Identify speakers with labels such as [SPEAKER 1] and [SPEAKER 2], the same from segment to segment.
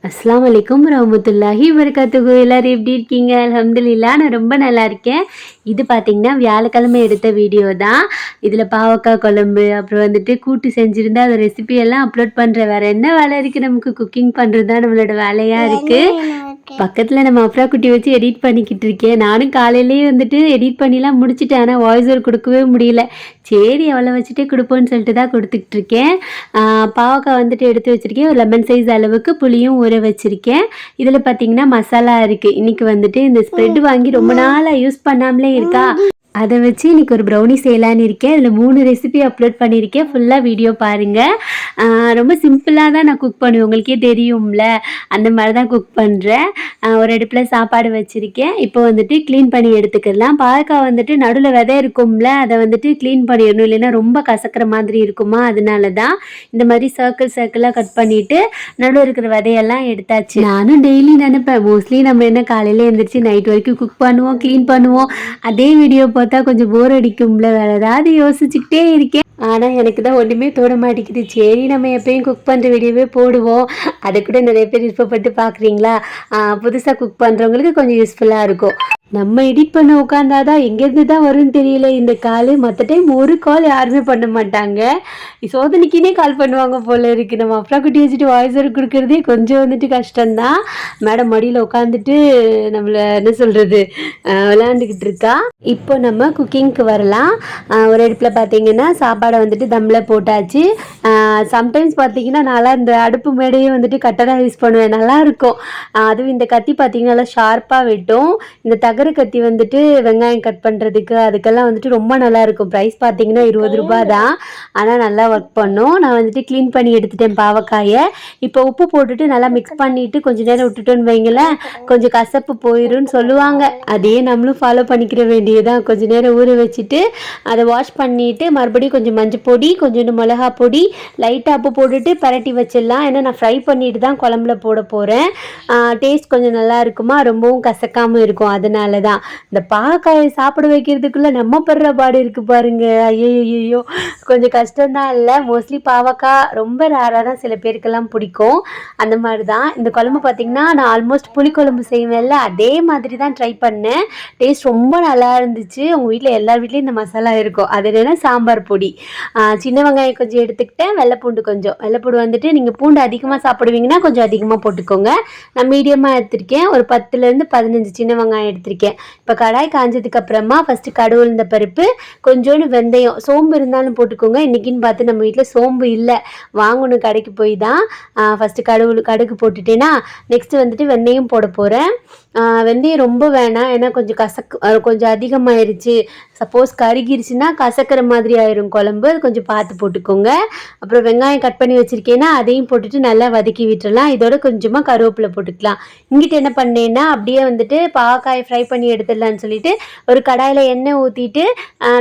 [SPEAKER 1] அஸ்ஸலாமு அலைக்கும் வரஹ்மத்துல்லாஹி வபரகாத்துஹு. எல்லாரும் எப்படி இருக்கீங்க? அல்ஹம்துலில்லாஹ், நான் ரொம்ப நல்லா இருக்கேன். இது பார்த்தீங்கன்னா வியாழக்கிழமை எடுத்த வீடியோ தான். இதில் பாவக்காய் குழம்பு, அப்புறம் வந்துட்டு கூட்டு செஞ்சுருந்தா அந்த ரெசிபி எல்லாம் அப்லோட் பண்ணுறேன். வேறு என்ன வேலை இருக்குது? நமக்கு குக்கிங் பண்ணுறது தான் நம்மளோட வேலையாக இருக்குது. பக்கத்தில் நம்ம அப்ரா குட்டி வச்சு எடிட் பண்ணிக்கிட்டு இருக்கேன். நானும் காலையிலேயே வந்துட்டு எடிட் பண்ணிலாம் முடிச்சுட்டேன். ஆனால் வாய்ஸ் ஓவர் கொடுக்கவே முடியல. சரி அவளை வச்சுட்டே கொடுப்போன்னு சொல்லிட்டு தான் கொடுத்துக்கிட்டு இருக்கேன். பாவக்காய் வந்துட்டு எடுத்து வச்சுருக்கேன். ஒரு லெமன் சைஸ் அளவுக்கு புளியும் ஊற வச்சுருக்கேன். இதில் பார்த்தீங்கன்னா மசாலா இருக்குது. இன்றைக்கி வந்துட்டு இந்த ஸ்ப்ரெட் வாங்கி ரொம்ப நாளாக யூஸ் பண்ணாமலே இருக்கா, அதை வச்சு இன்றைக்கி ஒரு ப்ரௌனி செய்யலான்னு இருக்கேன். இதில் 3 ரெசிபி அப்லோட் பண்ணியிருக்கேன். ஃபுல்லாக வீடியோ பாருங்கள். ரொம்ப சிம்பிளாக தான் நான் குக் பண்ணுவேன், உங்களுக்கே தெரியும்ல. அந்த மாதிரி தான் குக் பண்ணுறேன். ஒரு அடுப்பில் சாப்பாடு வச்சுருக்கேன். இப்போ வந்துட்டு க்ளீன் பண்ணி எடுத்துக்கலாம். பாவக்காய் வந்துட்டு நடுவில் விதை இருக்கும்ல, அதை வந்துட்டு க்ளீன் பண்ணிடணும், இல்லைன்னா ரொம்ப கசக்கிற மாதிரி இருக்குமா, அதனால தான் இந்த மாதிரி சர்க்கிளாக கட் பண்ணிவிட்டு நடுவில் இருக்கிற விதையெல்லாம் எடுத்தாச்சு. நானும் டெய்லி நினைப்பேன், மோஸ்ட்லி நம்ம என்ன காலையில் எழுந்திரிச்சு நைட் வரைக்கும் குக் பண்ணுவோம், க்ளீன் பண்ணுவோம். அதே வீடியோ பார்த்தா கொஞ்சம் போர் அடிக்கும்ல, வேறு ஏதாவது யோசிச்சுக்கிட்டே இருக்கேன். ஆனால் எனக்கு தான் ஒன்றுமே தோட மாட்டேங்குது. சரி நம்ம எப்பயும் குக் பண்ணுற வீடியோவே போடுவோம். அதை கூட நிறைய பேர் விருப்பப்பட்டு பார்க்குறீங்களா? புதுசாக குக் பண்ணுறவங்களுக்கு கொஞ்சம் யூஸ்ஃபுல்லாக இருக்கும். நம்ம எடிட் பண்ண உட்காந்தாதான் எங்கேருந்து தான் வரும்னு தெரியல இந்த கால். மற்ற டைம் ஒரு கால் யாருமே பண்ண மாட்டாங்க. சோதனைக்குனே கால் பண்ணுவாங்க போல இருக்குது. நம்ம அப்ரா குட்டி வச்சுட்டு வாய்ஸ் ஓவர் கொடுக்குறதே கொஞ்சம் வந்துட்டு கஷ்டம்தான். மேடம் மடியில் உட்காந்துட்டு நம்மளை என்ன சொல்கிறது விளையாண்டுக்கிட்டு இருக்கா. இப்போ நம்ம குக்கிங்க்கு வரலாம். ஒரு அடுப்பில் பார்த்தீங்கன்னா சாப்பாடை வந்துட்டு தம்மில் போட்டாச்சு. சம்டைம்ஸ் பார்த்தீங்கன்னா நான்லாம் இந்த அடுப்பு மேடையே வந்துட்டு கட்டடாக யூஸ் பண்ணுவேன், நல்லாயிருக்கும். அதுவும் இந்த கத்தி பார்த்தீங்கன்னா நல்லா ஷார்ப்பாக வெட்டும். இந்த கத்தி வந்துட்டு வெங்காயம் கட் பண்ணுறதுக்கு அதுக்கெல்லாம் வந்துட்டு ரொம்ப நல்லாயிருக்கும். ப்ரைஸ் பார்த்தீங்கன்னா 20 ரூபாய் தான், ஆனால் நல்லா ஒர்க் பண்ணும். நான் வந்துட்டு க்ளீன் பண்ணி எடுத்துட்டேன் பாவக்காயை. இப்போ உப்பு போட்டுட்டு நல்லா மிக்ஸ் பண்ணிவிட்டு கொஞ்சம் நேரம் விட்டுட்டோன்னு வைங்களேன், கொஞ்சம் கசப்பு போயிடும்னு சொல்லுவாங்க. அதையே நம்மளும் ஃபாலோ பண்ணிக்கிற வேண்டியதுதான். கொஞ்சம் நேரம் ஊற வச்சுட்டு அதை வாஷ் பண்ணிவிட்டு மறுபடியும் கொஞ்சம் மஞ்சள் பொடி, கொஞ்சோண்டு மிளகா பொடி, லைட்டாக உப்பு போட்டுட்டு பரட்டி வச்சிடலாம். ஏன்னா நான் ஃப்ரை பண்ணிட்டு தான் குழம்புல போட போகிறேன். டேஸ்ட் கொஞ்சம் நல்லா இருக்குமா, ரொம்பவும் கசக்காமல் இருக்கும். அதனால தான் இந்த பாவக்காயை சாப்பிட வைக்கிறதுக்குள்ளே நம்ம படுற பாடு இருக்குது பாருங்க. ஐயோ கொஞ்சம் கஷ்டம்தான். இல்லை மோஸ்ட்லி பாவக்காய் ரொம்ப ரேராக தான் சில பேருக்கெல்லாம் பிடிக்கும். அந்த மாதிரி தான் இந்த குழம்பு பார்த்திங்கன்னா நான் ஆல்மோஸ்ட் புளிக்குழம்பு செய்வேன்ல, அதே மாதிரி தான் ட்ரை பண்ணேன். டேஸ்ட் ரொம்ப நல்லா இருந்துச்சு. உங்கள் வீட்டில் எல்லார் வீட்லேயும் இந்த மசாலா இருக்கும். அது என்னென்னா சாம்பார் பொடி, சின்ன வெங்காயம் கொஞ்சம் எடுத்துக்கிட்டேன், வெள்ளைப்பூண்டு கொஞ்சம். வெள்ளைப்பூண்டு வந்துட்டு நீங்கள் பூண்டு அதிகமாக சாப்பிடுவீங்கன்னா கொஞ்சம் அதிகமாக போட்டுக்கோங்க. நான் மீடியமாக எடுத்திருக்கேன். ஒரு 10லேருந்து 15 சின்ன வெங்காயம் எடுத்திருக்கேன். இப்போ கடாய் காஞ்சதுக்கு அப்புறமா ஃபஸ்ட்டு கடுகு உளுந்த பருப்பு, கொஞ்சோண்டு வெந்தயம், சோம்பு இருந்தாலும் போட்டுக்கோங்க. இன்றைக்கின்னு பார்த்து நம்ம வீட்டில் சோம்பு இல்லை, வாங்கணும் கடைக்கு போய் தான். ஃபஸ்ட்டு கடுகு போட்டுட்டேன்னா நெக்ஸ்ட்டு வந்துட்டு வெந்தயம் போட போகிறேன். வெந்தயம் ரொம்ப வேணாம், ஏன்னா கொஞ்சம் கொஞ்சம் அதிகமாகிருச்சு. சப்போஸ் கருகிருச்சுன்னா கசக்கிற மாதிரி ஆயிரும் குழம்பு, அது கொஞ்சம் பார்த்து போட்டுக்கோங்க. அப்புறம் வெங்காயம் கட் பண்ணி வச்சுருக்கேன்னா அதையும் போட்டுட்டு நல்லா வதக்கி விட்டுறலாம். இதோட கொஞ்சமாக கருவேப்பிலை போட்டுக்கலாம். இங்கிட்ட என்ன பண்ணேன்னா அப்படியே வந்துட்டு பாவக்காயை ஃப்ரை பண்ணி எடுத்துடலான்னு சொல்லிட்டு ஒரு கடாயில் எண்ணெய் ஊற்றிட்டு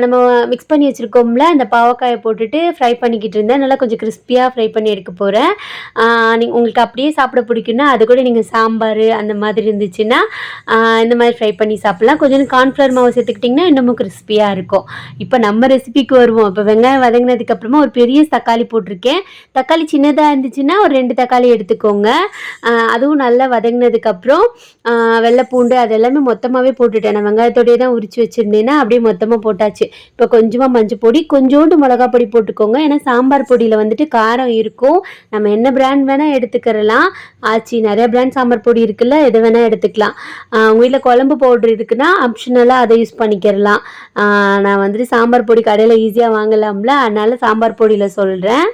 [SPEAKER 1] நம்ம மிக்ஸ் பண்ணி வச்சுருக்கோம்ல அந்த பாவக்காயை போட்டுட்டு ஃப்ரை பண்ணிக்கிட்டு இருந்தேன். நல்லா கொஞ்சம் கிறிஸ்பியாக ஃப்ரை பண்ணி எடுக்க போகிறேன். உங்களுக்கு அப்படியே சாப்பிட பிடிக்குன்னா அது கூட நீங்கள் சாம்பார் அந்த மாதிரி இருந்துச்சுன்னா இந்த மாதிரி ஃப்ரை பண்ணி சாப்பிட்லாம். கொஞ்சம் கார்ன்ஃப்ளவர் மாவு சேர்த்துக்கிட்டிங்கன்னா இன்னமும் கிறிஸ்பியாக இருக்கும். இப்போ நம்ம ரெசிபிக்கு வருவோம். இப்போ வெங்காயம் வதங்கினதுக்கப்புறமா ஒரு பெரிய தக்காளி போட்டிருக்கேன். தக்காளி சின்னதாக இருந்துச்சுன்னா ஒரு 2 தக்காளி எடுத்துக்கோங்க. அதுவும் நல்லா வதங்கினதுக்கப்புறம் வெள்ளைப்பூண்டு அது எல்லாமே மொத்தமாகவே போட்டுட்டேன். நான் வெங்காயத்தோடையே தான் உரிச்சு வச்சுருந்தேன்னா அப்படியே மொத்தமாக போட்டாச்சு. இப்போ கொஞ்சமாக மஞ்சள் பொடி, கொஞ்சோண்டு மிளகா பொடி போட்டுக்கோங்க. ஏன்னா சாம்பார் பொடியில் வந்துட்டு காரம் இருக்கும். நம்ம என்ன பிராண்ட் வேணால் எடுத்துக்கிறலாம். ஆச்சு நிறைய பிராண்ட் சாம்பார் பொடி இருக்குல்ல, எது வேணால் எடுத்துக்கலாம். உங்கள் வீட்டில் குழம்பு பவுட்ரு இருக்குன்னா ஆப்ஷனலாக அதை யூஸ் பண்ணிக்கிறலாம். நான் வந்துட்டு சாம்பார் பொடி கடையில் ஈஸியாக வாங்கலாம்ல, அதனால் சாம்பார் பொடியில் சொல்கிறேன்.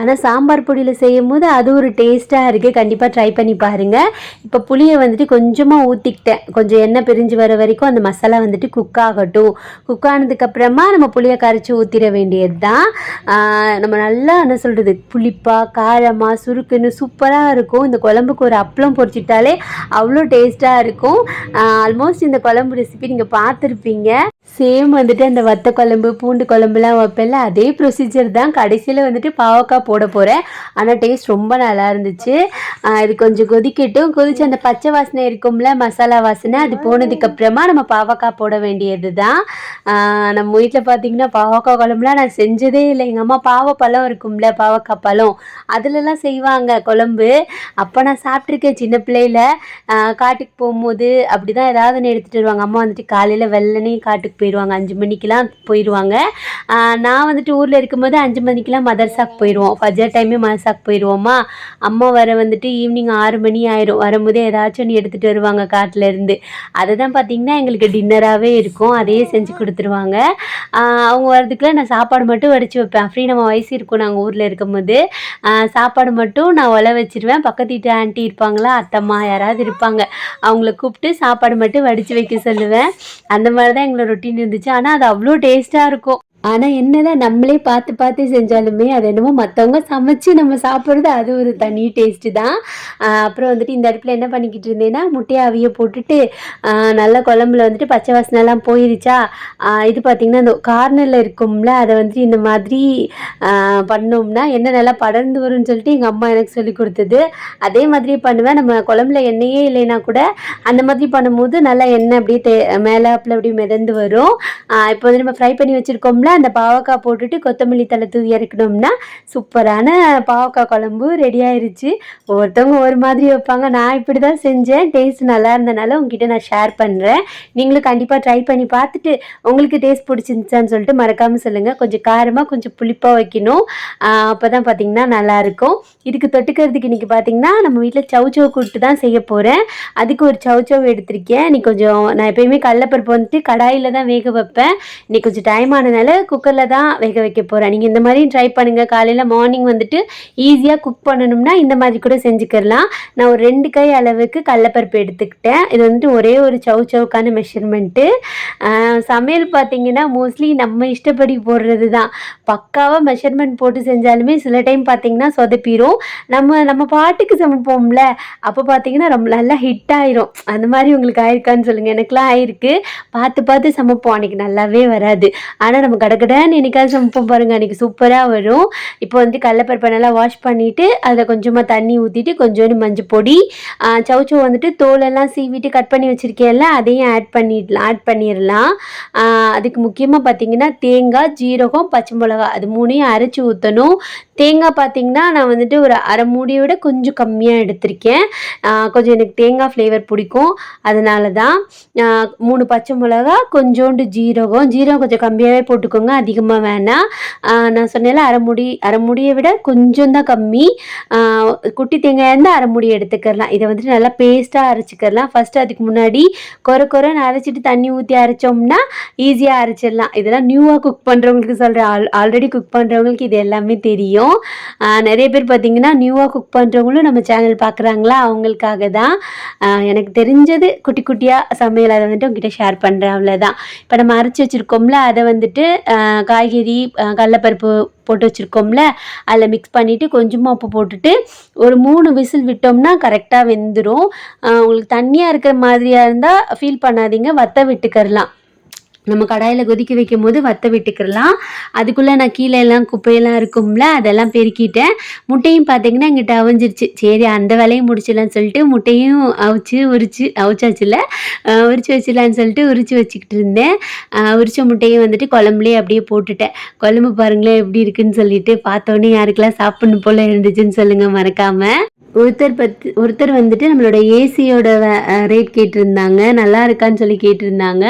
[SPEAKER 1] ஆனால் சாம்பார் பொடியில் செய்யும் போது அது ஒரு டேஸ்ட்டாக இருக்குது. கண்டிப்பாக ட்ரை பண்ணி பாருங்கள். இப்போ புளியை வந்துட்டு கொஞ்சமாக ஊற்றிக்கிட்டேன். கொஞ்சம் எண்ணெய் பிரிஞ்சு வர வரைக்கும் அந்த மசாலா வந்துட்டு குக் ஆகட்டும். குக் ஆனதுக்கப்புறமா நம்ம புளியை கரைச்சி ஊற்றிட வேண்டியது தான். நம்ம நல்லா என்ன சொல்கிறது புளிப்பாக காரமாக சுருக்குன்னு சூப்பராக இருக்கும். இந்த குழம்புக்கு ஒரு அப்பளம் பொரிச்சிட்டாலே அவ்வளோ டேஸ்ட்டாக இருக்கும். ஆல்மோஸ்ட் இந்த குழம்பு ரெசிபி நீங்கள் பார்த்துருப்பீங்க. சேம் வந்துட்டு அந்த வத்த குழம்பு பூண்டு குழம்புலாம் வைப்பேன்ல, அதே ப்ரொசீஜர் தான். கடைசியில் வந்துட்டு பாவக்காய் போட போகிறேன். ஆனால் டேஸ்ட் ரொம்ப நல்லா இருந்துச்சு. இது கொஞ்சம் கொதிக்கட்டும். கொதிச்சு அந்த பச்சை வாசனை இருக்கும்ல, மசாலா வாசனை, அது போனதுக்கப்புறமா நம்ம பாவக்காய் போட வேண்டியது தான். நம்ம வீட்டில் பார்த்தீங்கன்னா பாவக்காய் குழம்புலாம் நான் செஞ்சதே இல்லை. எங்கள் அம்மா பாவப்பழம் இருக்கும்ல, பாவக்காய் பழம், அதுலலாம் செய்வாங்க குழம்பு. அப்போ நான் சாப்பிட்ருக்கேன் சின்ன பிள்ளையில. காட்டுக்கு போகும்போது அப்படி தான் ஏதாவது ஒன்று எடுத்துகிட்டு வருவாங்க. அம்மா வந்துட்டு காலையில் வெள்ளனே காட்டுக்கு போயிடுவாங்க, 5 மணிக்கெலாம் போயிடுவாங்க. நான் வந்துட்டு ஊரில் இருக்கும்போது 5 மணிக்கெலாம் மதர்சாக்கு போயிடுவோம். ஃபஜர் டைமே மதர்சாக்கு போயிடுவோமா. அம்மா வர வந்துட்டு ஈவினிங் 6 மணி ஆயிரும். வரும்போதே ஏதாச்சும் ஒன்று எடுத்துகிட்டு வருவாங்க காட்டிலேருந்து. அதை தான் பார்த்திங்கன்னா எங்களுக்கு டின்னராகவே இருக்கும். அதையே செஞ்சு கொடுத்துருவாங்க. அவங்க வரதுக்குள்ளே நான் சாப்பாடு மட்டும் வடித்து வைப்பேன். ஃப்ரீ நம்ம வயசு இருக்கும் நாங்கள் ஊரில் இருக்கும்போது. சாப்பாடு மட்டும் நான் ஒலை வச்சுருவேன். பக்கத்து வீட்டு ஆண்டி இருப்பாங்களா, அத்தம்மா யாராவது இருப்பாங்க, அவங்கள கூப்பிட்டு சாப்பாடு மட்டும் வடித்து வைக்க சொல்லுவேன். அந்த மாதிரி தான் எங்களோட ரொட்டீன் இருந்துச்சு. ஆனால் அது அவ்வளோ டேஸ்ட்டாக இருக்கும். ஆனால் என்னதான் நம்மளே பார்த்து பார்த்து செஞ்சாலுமே அது என்னமோ மற்றவங்க சமைச்சு நம்ம சாப்பிட்றது அது ஒரு தனி டேஸ்ட்டு தான். அப்புறம் வந்துட்டு இந்த அடுப்பில் என்ன பண்ணிக்கிட்டு இருந்தேன்னா, முட்டையை அவிய போட்டுட்டு நல்லா குழம்புல வந்துட்டு பச்சை வாசனைலாம் போயிருச்சா. இது பார்த்திங்கன்னா அந்த கார்னரில் இருக்கும்ல, அதை வந்துட்டு இந்த மாதிரி பண்ணோம்னா எண்ணெய் நல்லா படர்ந்து வரும்னு சொல்லிட்டு எங்கள் அம்மா எனக்கு சொல்லி கொடுத்தது. அதே மாதிரியே பண்ணுவேன். நம்ம குழம்புல எண்ணெயே இல்லைன்னா கூட அந்த மாதிரி பண்ணும்போது நல்லா எண்ணெய் அப்படியே மேலாப்பில் அப்படியே மிதந்து வரும். இப்போ வந்து நம்ம ஃப்ரை பண்ணி வச்சுருக்கோம்ல, அந்த பாவக்காய் போட்டுட்டு கொத்தமல்லி தழை தூவி இறக்கணும்னா சூப்பரான பாவக்காய் குழம்பு ரெடி ஆயிருச்சு. ஒவ்வொருத்தவங்க ஒரு மாதிரி வைப்பாங்க. நான் இப்படி தான் செஞ்சேன். டேஸ்ட் நல்லா இருந்தனால உங்ககிட்ட நான் ஷேர் பண்ணுறேன். நீங்களும் கண்டிப்பாக ட்ரை பண்ணி பார்த்துட்டு உங்களுக்கு டேஸ்ட் பிடிச்சிருந்துச்சான்னு சொல்லிட்டு மறக்காமல் சொல்லுங்கள். கொஞ்சம் காரமாக கொஞ்சம் புளிப்பாக வைக்கணும். அப்போ தான் பார்த்திங்கன்னா நல்லாயிருக்கும். இதுக்கு தொட்டுக்கிறதுக்கு இன்றைக்கி பார்த்திங்கன்னா நம்ம வீட்டில் சவுச்சவு கூட்டு தான் செய்ய போகிறேன். அதுக்கு ஒரு சவுச்சவு எடுத்திருக்கேன். இன்னைக்கு கொஞ்சம் நான் எப்பயுமே கடலைப்பருப்பு வந்துட்டு கடாயில் தான் வேக வைப்பேன். இன்னைக்கு கொஞ்சம் டைம் ஆனதுனால குக்கரில் தான் வேக வைக்க போகிறேன். நீங்கள் இந்த மாதிரி ட்ரை பண்ணுங்கள். காலையில் மார்னிங் வந்துட்டு ஈஸியாக குக் பண்ணணும்னா இந்த மாதிரி கூட செஞ்சுக்கலாம். நான் ஒரு 2 கை அளவுக்கு கடலைப்பருப்பு எடுத்துக்கிட்டேன். இது வந்துட்டு ஒரே ஒரு சவுக்கான மெஷர்மெண்ட்டு. சமையல் பார்த்திங்கன்னா மோஸ்ட்லி நம்ம இஷ்டப்படி போடுறது தான். பக்காவாக மெஷர்மெண்ட் போட்டு செஞ்சாலுமே சில டைம் பார்த்திங்கன்னா சொதப்பிடும். நம்ம பாட்டுக்கு சமைப்போம்ல, அப்போ பார்த்திங்கன்னா ரொம்ப நல்லா ஹிட் ஆயிரும். அந்த மாதிரி உங்களுக்கு ஆயிருக்கான்னு சொல்லுங்கள். எனக்குலாம் ஆயிருக்கு. பார்த்து சமைப்போம், அன்றைக்கி நல்லாவே வராது. ஆனால் நம்ம கடகடன்னு என்னைக்காவது சமைப்போம் பாருங்கள், அன்றைக்கி சூப்பராக வரும். இப்போ வந்து கடலைப்பருப்பை நல்லா வாஷ் பண்ணிவிட்டு அதில் கொஞ்சமாக தண்ணி ஊற்றிட்டு கொஞ்சோண்டு மஞ்சள் பொடி, சவுச்சவு வந்துட்டு தோலெல்லாம் சீவிட்டு கட் பண்ணி வச்சுருக்கேன்ல, அதையும் ஆட் பண்ணிடலாம். அதுக்கு முக்கியமாக பார்த்திங்கன்னா தேங்காய், ஜீரகம், பச்சை மிளகா அது 3ஐயும் அரைச்சி ஊற்றணும். தேங்காய் பார்த்திங்கன்னா நான் வந்துட்டு ஒரு அரை மூடியை விட கொஞ்சம் கம்மியாக எடுத்திருக்கேன். கொஞ்சம் எனக்கு தேங்காய் ஃப்ளேவர் பிடிக்கும், அதனால தான். 3 பச்சை மிளகா, கொஞ்சோண்டு ஜீரகம் கொஞ்சம் கம்மியாகவே போட்டுக்கோங்க, அதிகமாக வேணாம். நான் சொன்னேன்ல அரை மூடியை விட கொஞ்சம் தான் கம்மி. குட்டி தேங்காயாக இருந்தால் அரை மூடி எடுத்துக்கலாம். இதை வந்துட்டு நல்லா பேஸ்ட்டாக அரைச்சிக்கலாம். ஃபஸ்ட்டு அதுக்கு முன்னாடி கொரன்னு அரைச்சிட்டு தண்ணி ஊற்றி அரைச்சோம்னா ஈஸியாக அரைச்சிடலாம். இதெல்லாம் நியூவாக குக் பண்ணுறவங்களுக்கு சொல்கிறேன். ஆல்ரெடி குக் பண்ணுறவங்களுக்கு இது எல்லாமே தெரியும். நிறைய பேர் பார்த்திங்கன்னா நியூவாக குக் பண்ணுறவங்களும் நம்ம சேனல் பார்க்குறாங்களா, அவங்களுக்காக தான். எனக்கு தெரிஞ்சது குட்டி குட்டியாக சமையல் அதை வந்துட்டு உங்ககிட்ட ஷேர் பண்ணுறேன், அவ்வளோதான். இப்போ நம்ம அரைச்சி வச்சுருக்கோம்ல, அதை வந்துட்டு காய்கறி கடலைப்பருப்பு போட்டு வச்சுருக்கோம்ல, அதில் மிக்ஸ் பண்ணிவிட்டு கொஞ்சமாக உப்பு போட்டுட்டு ஒரு 3 விசில் விட்டோம்னா கரெக்டாக வெந்துடும். உங்களுக்கு தண்ணியாக இருக்கிற மாதிரியாக இருந்தால் ஃபீல் பண்ணாதீங்க, வத்த விட்டுக்கரலாம். நம்ம கடாயில் கொதிக்க வைக்கும் போது வத்த விட்டுக்கிடலாம். அதுக்குள்ளே நான் கீழே எல்லாம் குப்பையெல்லாம் இருக்கும்ல, அதெல்லாம் பெருக்கிட்டேன். முட்டையும் பார்த்திங்கன்னா எங்கிட்ட அவிஞ்சிருச்சு. சரி அந்த வேலையும் முடிச்சிடலான்னு சொல்லிட்டு முட்டையும் அவிச்சாச்சுல உரிச்சு வச்சிடலான்னு சொல்லிட்டு உரிச்சு வச்சுக்கிட்டு இருந்தேன். உரிச்ச முட்டையும் வந்துட்டு குழம்புலேயே அப்படியே போட்டுட்டேன். குழம்பு பாருங்களேன் எப்படி இருக்குன்னு சொல்லிட்டு பார்த்தோன்னே யாருக்கெல்லாம் சாப்பிடணும் போல் இருந்துச்சுன்னு சொல்லுங்கள் மறக்காமல். ஒருத்தர் வந்துட்டு நம்மளோட ஏசியோட ரேட் கேட்டிருந்தாங்க, நல்லா இருக்கான்னு சொல்லி கேட்டிருந்தாங்க.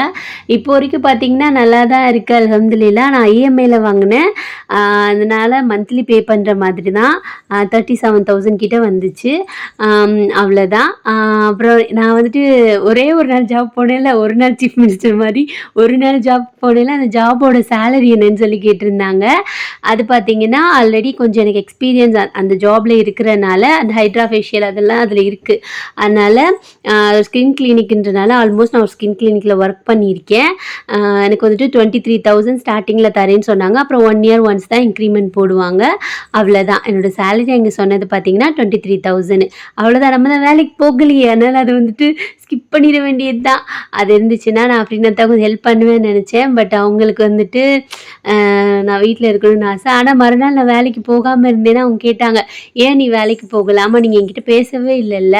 [SPEAKER 1] இப்போ வரைக்கும் பார்த்திங்கன்னா நல்லா தான் இருக்குது, அல்ஹம்துலில்லாஹ். நான் இஎம்ஐயில் வாங்கினேன், அதனால் மந்த்லி பே பண்ணுற மாதிரி தான். 37,000 கிட்டே வந்துச்சு, அவ்வளோதான். அப்புறம் நான் வந்துட்டு ஒரே ஒரு நாள் ஜாப் போனேன்ல, ஒரு நாள் சீஃப் மினிஸ்டர் மாதிரி ஒரு நாள் ஜாப் போனேன்ல, அந்த ஜாபோட சேலரி என்னன்னு சொல்லி கேட்டிருந்தாங்க. அது பார்த்திங்கன்னா ஆல்ரெடி கொஞ்சம் எனக்கு எக்ஸ்பீரியன்ஸ் அந்த ஜாபில் இருக்கிறனால, அந்த ஹைட்ரா ஃபேஷியல் அதெல்லாம் அதில் இருக்குது. அதனால் ஸ்கின் கிளினிக்ன்றனால ஆல்மோஸ்ட் நான் ஒரு ஸ்கின் கிளினிக்கில் ஒர்க் பண்ணியிருக்கேன். எனக்கு வந்துட்டு 23,000 ஸ்டார்டிங்கில் தரேன்னு சொன்னாங்க. அப்புறம் 1 இயர் ஒன்ஸ் தான் இன்க்ரிமெண்ட் போடுவாங்க. அவ்வளோதான். என்னோடய சேலரி அங்கே சொன்னது பார்த்தீங்கன்னா 23,000. அவ்வளோதான். நம்ம தான் வேலைக்கு போகலையே, அதனால் அதை வந்துட்டு ஸ்கிப் பண்ணிட வேண்டியது தான். அது இருந்துச்சுன்னா நான் அப்படின்னா தான் கொஞ்சம் ஹெல்ப் பண்ணுவேன்னு நினச்சேன். பட் அவங்களுக்கு வந்துட்டு நான் வீட்டில் இருக்கணும்னு ஆசை. ஆனால் மறுநாள் நான் வேலைக்கு போகாமல் இருந்தேன்னா அவங்க கேட்டாங்க, ஏன் நீ வேலைக்கு போகலாமா, நீங்கள் என்கிட்ட பேசவே இல்லைல்ல,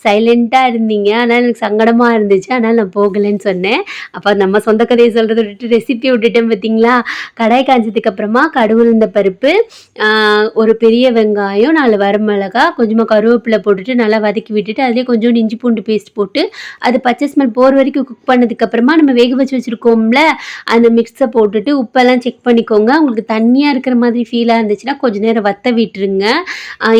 [SPEAKER 1] சைலண்ட்டாக இருந்தீங்க, அதனால் எனக்கு சங்கடமாக இருந்துச்சு, அதனால் நான் போகலைன்னு சொன்னேன். அப்போ நம்ம சொந்த கதையை சொல்கிறத விட்டுட்டு ரெசிபியை விட்டுட்டேன் பார்த்தீங்களா. கடாய் காய்ச்சதுக்கப்புறமா கடுகு உளுந்த பருப்பு, ஒரு பெரிய வெங்காயம், 4 வரமிளகா, கொஞ்சமாக கருவேப்பிலை போட்டுட்டு நல்லா வதக்கி விட்டுட்டு அதிலே கொஞ்சோண்டு இஞ்சி பூண்டு பேஸ்ட் போட்டு அது பச்சை ஸ்மெல் போகிற வரைக்கும் குக் பண்ணதுக்கப்புறமா நம்ம வேக வச்சு வச்சுருக்கோம்ல அந்த மிக்ஸை போட்டுட்டு உப்பெல்லாம் செக் பண்ணிக்கோங்க. உங்களுக்கு தண்ணியாக இருக்கிற மாதிரி ஃபீலாக இருந்துச்சுன்னா கொஞ்சம் நேரம் வத்த விட்டுருங்க.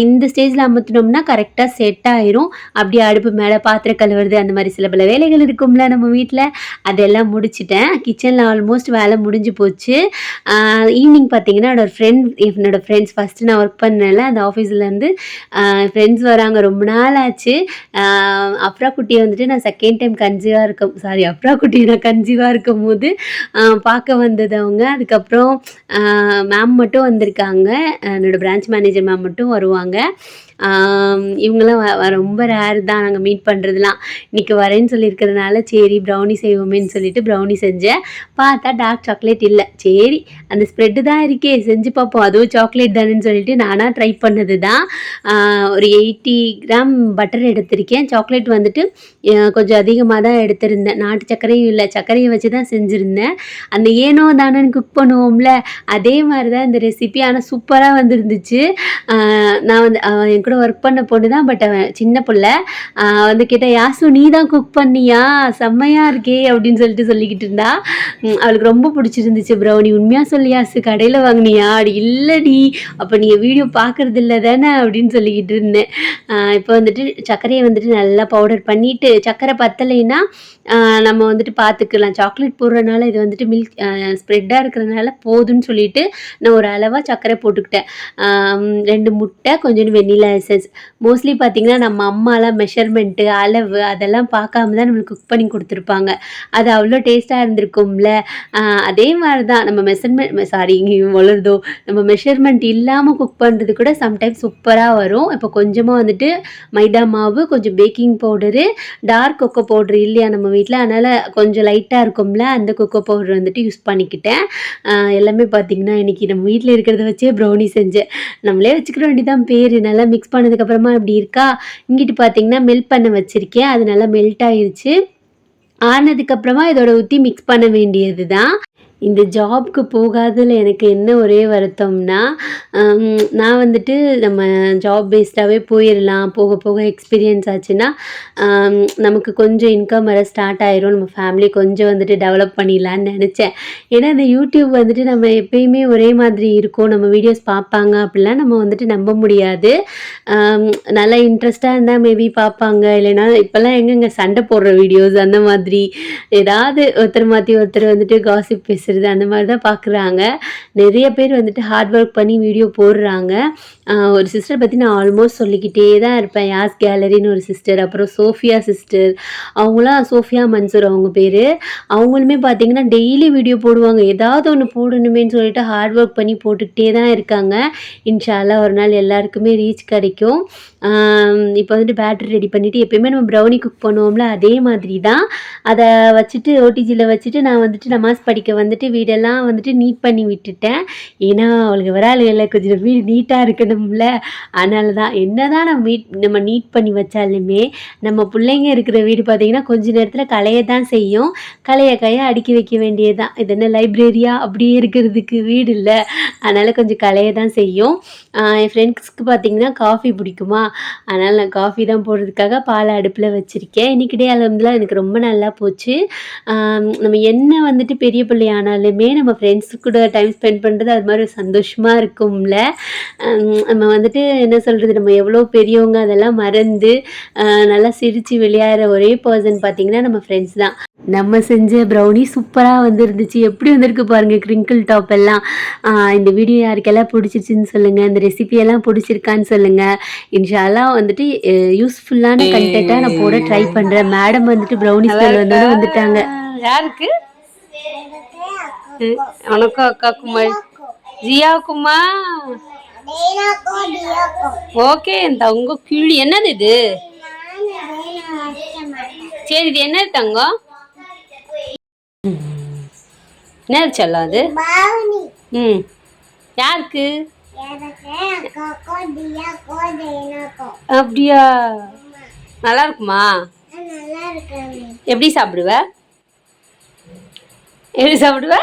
[SPEAKER 1] இந்த ஸ்டேஜில் அமுத்தினோம்னா கரெக்டாக செட் ஆயிரும். அப்படியே அடுப்பு மேலே பாத்திரம் கழுவுறது அந்த மாதிரி சில பல வேலைகள் இருக்கும்ல நம்ம வீட்டில், அதெல்லாம் முடிச்சிட்டேன். கிச்சனில் ஆல்மோஸ்ட் வேலை முடிஞ்சு போச்சு. ஈவினிங் பார்த்தீங்கன்னா என்னோட ஃப்ரெண்ட்ஸ் ஃபஸ்ட்டு நான் ஒர்க் பண்ணல அந்த ஆஃபீஸ்லேருந்து ஃப்ரெண்ட்ஸ் வராங்க. ரொம்ப நாள் ஆச்சு. அப்ரா குட்டியை வந்துட்டு நான் செகண்ட் டைம் அப்ரா குட்டியை நான் கன்சீவாக இருக்கும் போது பார்க்க வந்தது அவங்க. அதுக்கப்புறம் மேம் மட்டும் வந்திருக்காங்க. என்னோடய பிரான்ச் மேனேஜர் மேம் மட்டும் வருவாங்க. இவங்களாம் ரொம்ப ரேர் தான் நாங்கள் மீட் பண்ணுறதுலாம். இன்றைக்கி வரேன்னு சொல்லியிருக்கிறதுனால சரி ப்ரௌனி செய்வோமேன்னு சொல்லிட்டு ப்ரௌனி செஞ்சேன். பார்த்தா டார்க் சாக்லேட் இல்லை. சரி அந்த ஸ்ப்ரெட்டு தான் இருக்கே, செஞ்சு பார்ப்போம், அதுவும் சாக்லேட் தானேன்னு சொல்லிட்டு நானாக ட்ரை பண்ணது தான். ஒரு 80 கிராம் பட்டர் எடுத்திருக்கேன். சாக்லேட் வந்துட்டு கொஞ்சம் அதிகமாக தான் எடுத்திருந்தேன். நாட்டு சர்க்கரையும் இல்லை, சர்க்கரையை வச்சு தான் செஞ்சுருந்தேன். அந்த ஏனோ தானோன்னு குக் பண்ணுவோம்ல அதே மாதிரி தான் இந்த ரெசிபி. ஆனால் சூப்பராக வந்துருந்துச்சு. நான் வந்து என் கூட ஒர்க் பண்ண பொண்ணு தான், பட் அவன் சின்ன பிள்ளை. வந்து கேட்டால் யாசு நீ தான் குக் பண்ணியா, செம்மையாக இருக்கே அப்படின்னு சொல்லிக்கிட்டு இருந்தா. அவளுக்கு ரொம்ப பிடிச்சிருந்துச்சு ப்ரௌனி. உண்மையாக சொல்லி யாசு கடையில் வாங்கினியா, அப்படி இல்லடி, அப்போ நீங்கள் வீடியோ பார்க்குறது இல்லை தானே அப்படின்னு சொல்லிக்கிட்டு இருந்தேன். இப்போ வந்துட்டு சர்க்கரையை வந்துட்டு நல்லா பவுடர் பண்ணிவிட்டு, சர்க்கரை பத்தலைன்னா நம்ம வந்துட்டு பார்த்துக்கலாம். சாக்லேட் போடுறதுனால இது வந்துட்டு மில்க் ஸ்ப்ரெட்டாக இருக்கிறதுனால போதுன்னு சொல்லிட்டு நான் ஒரு அளவாக சர்க்கரை போட்டுக்கிட்டேன். 2 முட்டை, கொஞ்சோண்டு வெண்ணிலா எசன்ஸ். மோஸ்ட்லி பார்த்திங்கன்னா நம்ம அம்மாலாம் மெஷர்மெண்ட்டு அளவு அதெல்லாம் பார்க்காம தான் நம்மளுக்கு குக் பண்ணி கொடுத்துருப்பாங்க. அது அவ்வளோ டேஸ்ட்டாக இருந்திருக்கும்ல. அதே மாதிரி தான் நம்ம நம்ம மெஷர்மெண்ட் இல்லாமல் குக் பண்ணுறது கூட சம்டைம்ஸ் சூப்பராக வரும். இப்போ கொஞ்சமாக வந்துட்டு மைதா மாவு, கொஞ்சம் baking powder, dark cocoa powder இல்லையா நம்ம வீட்டில், அதனால் கொஞ்சம் லைட்டாக இருக்கும்ல அந்த கொக்கோ பவுடர் வந்துட்டு யூஸ் பண்ணிக்கிட்டேன். எல்லாமே பார்த்திங்கன்னா இன்றைக்கி நம்ம வீட்டில் இருக்கிறத வச்சே ப்ரௌனி செஞ்சேன். நம்மளே வச்சுக்கிற வேண்டியதான் பேர். நல்லா மிக்ஸ் பண்ணதுக்கப்புறமா இப்படி இருக்கா. இங்கிட்டு பார்த்திங்கன்னா மெல்ட் பண்ண வச்சுருக்கேன். அது நல்லா மெல்ட் ஆயிடுச்சு. ஆனதுக்கப்புறமா இதோட ஊற்றி மிக்ஸ் பண்ண வேண்டியது தான். இந்த ஜாப்க்கு போகாததில் எனக்கு என்ன ஒரே வருத்தம்னா, நான் வந்துட்டு நம்ம ஜாப் பேஸ்டாகவே போயிடலாம், போக போக எக்ஸ்பீரியன்ஸ் ஆச்சுன்னா நமக்கு கொஞ்சம் இன்கம் வர ஸ்டார்ட் ஆயிரும், நம்ம ஃபேமிலி கொஞ்சம் வந்துட்டு டெவலப் பண்ணிடலான்னு நினச்சேன். ஏன்னா இந்த யூடியூப் வந்துட்டு நம்ம எப்பயுமே ஒரே மாதிரி இருக்கும், நம்ம வீடியோஸ் பார்ப்பாங்க அப்படிலாம் நம்ம வந்துட்டு நம்ப முடியாது. நல்லா இன்ட்ரெஸ்ட்டாக இருந்தால் மேபி பார்ப்பாங்க, இல்லைன்னா இப்போல்லாம் எங்கெங்க சண்டை போடுற வீடியோஸ் அந்த மாதிரி ஏதாவது ஒருத்தர் மாற்றி ஒருத்தர் வந்துட்டு காசிப் பேசுகிறது அந்த மாதிரி தான் பார்க்குறாங்க. நிறைய பேர் வந்துட்டு ஹார்ட் ஒர்க் பண்ணி வீடியோ போடுறாங்க. ஒரு சிஸ்டர் பற்றி நான் ஆல்மோஸ்ட் சொல்லிக்கிட்டே தான் இருப்பேன். யாஸ் கேலரின்னு ஒரு சிஸ்டர், அப்புறம் சோஃபியா சிஸ்டர், அவங்களாம் சோஃபியா மன்சூர் அவங்க பேர். அவங்களுமே பார்த்திங்கன்னா டெய்லி வீடியோ போடுவாங்க. ஏதாவது ஒன்று போடணுமேன்னு சொல்லிட்டு ஹார்ட் ஒர்க் பண்ணி போட்டுக்கிட்டே தான் இருக்காங்க. இன்ஷா அல்லாஹ் ஒரு நாள் எல்லாருக்குமே ரீச் கிடைக்கும். இப்போ வந்துட்டு பேட்டரி ரெடி பண்ணிவிட்டு எப்பயுமே நம்ம ப்ரௌனி குக் பண்ணுவோம்ல அதே மாதிரி தான் அதை வச்சுட்டு ஓடிஜியில் வச்சுட்டு நான் வந்துட்டு நமாஸ் படிக்க வந்துட்டு வீடெல்லாம் வந்துட்டு நீட் பண்ணி விட்டுட்டேன். ஏன்னா அவளுக்கு வராளுல கொஞ்சம் வீடு நீட்டாக இருக்கணும்ல, அதனால தான். என்ன தான் நம்ம நீட் பண்ணி வச்சாலுமே நம்ம பிள்ளைங்க இருக்கிற வீடு பார்த்திங்கன்னா கொஞ்ச நேரத்தில் களைய தான் செய்யும். களைய அடுக்கி வைக்க வேண்டியது தான். இது என்ன லைப்ரரியா அப்படியே இருக்கிறதுக்கு வீடு இல்லை, அதனால் கொஞ்சம் களைய தான் செய்யும். என் ஃப்ரெண்ட்ஸ்க்கு பார்த்திங்கன்னா காஃபி பிடிக்குமா, அதனால் நான் காஃபி தான் போடுறதுக்காக பால் அடுப்பில் வச்சுருக்கேன். இன்றைக்கி டே அல்ஹம்துலில்லாஹ் எனக்கு ரொம்ப நல்லா போச்சு. நம்ம என்ன வந்துட்டு பெரிய பிள்ளையான ஆனாலுமே நம்ம ஃப்ரெண்ட்ஸ் கூட டைம் ஸ்பெண்ட் பண்ணுறது அது மாதிரி ஒரு சந்தோஷமாக இருக்கும்ல. நம்ம வந்துட்டு என்ன சொல்கிறது, நம்ம எவ்வளோ பெரியவங்க அதெல்லாம் மறந்து நல்லா சிரித்து விளையாடுற ஒரே பர்சன் பார்த்திங்கன்னா நம்ம ஃப்ரெண்ட்ஸ் தான். நம்ம செஞ்ச ப்ரௌனி சூப்பராக வந்துருந்துச்சு. எப்படி வந்திருக்கு பாருங்கள் க்ரிங்கிள் டாப் எல்லாம். இந்த வீடியோ யாருக்கெல்லாம் பிடிச்சிச்சின்னு சொல்லுங்கள், இந்த ரெசிபியெல்லாம் பிடிச்சிருக்கான்னு சொல்லுங்கள். இன்ஷால்லா வந்துட்டு யூஸ்ஃபுல்லான கண்டென்ட்டாக நான் போட ட்ரை பண்ணுறேன். மேடம் வந்துட்டு ப்ரௌனி ஸ்மெல் வந்தோட வந்துட்டாங்க.
[SPEAKER 2] யாருக்கு? உனக்கும் அக்காக்குமா? ஜியாக்குமா? ஓகே. தங்க கிளி என்னது இது? சரி, இது என்னது தங்கம்? என்னது செல்லம் அது? யாருக்கு? அப்படியா? நல்லா இருக்குமா? எப்படி சாப்பிடுவ? எப்படி சாப்பிடுவ?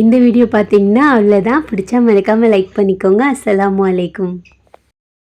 [SPEAKER 1] இந்த வீடியோ பார்த்தீங்கன்னா அவ்வளோதான். பிடிச்சா மறக்காமல் லைக் பண்ணிக்கோங்க. அஸ்ஸலாமு அலைக்கும்.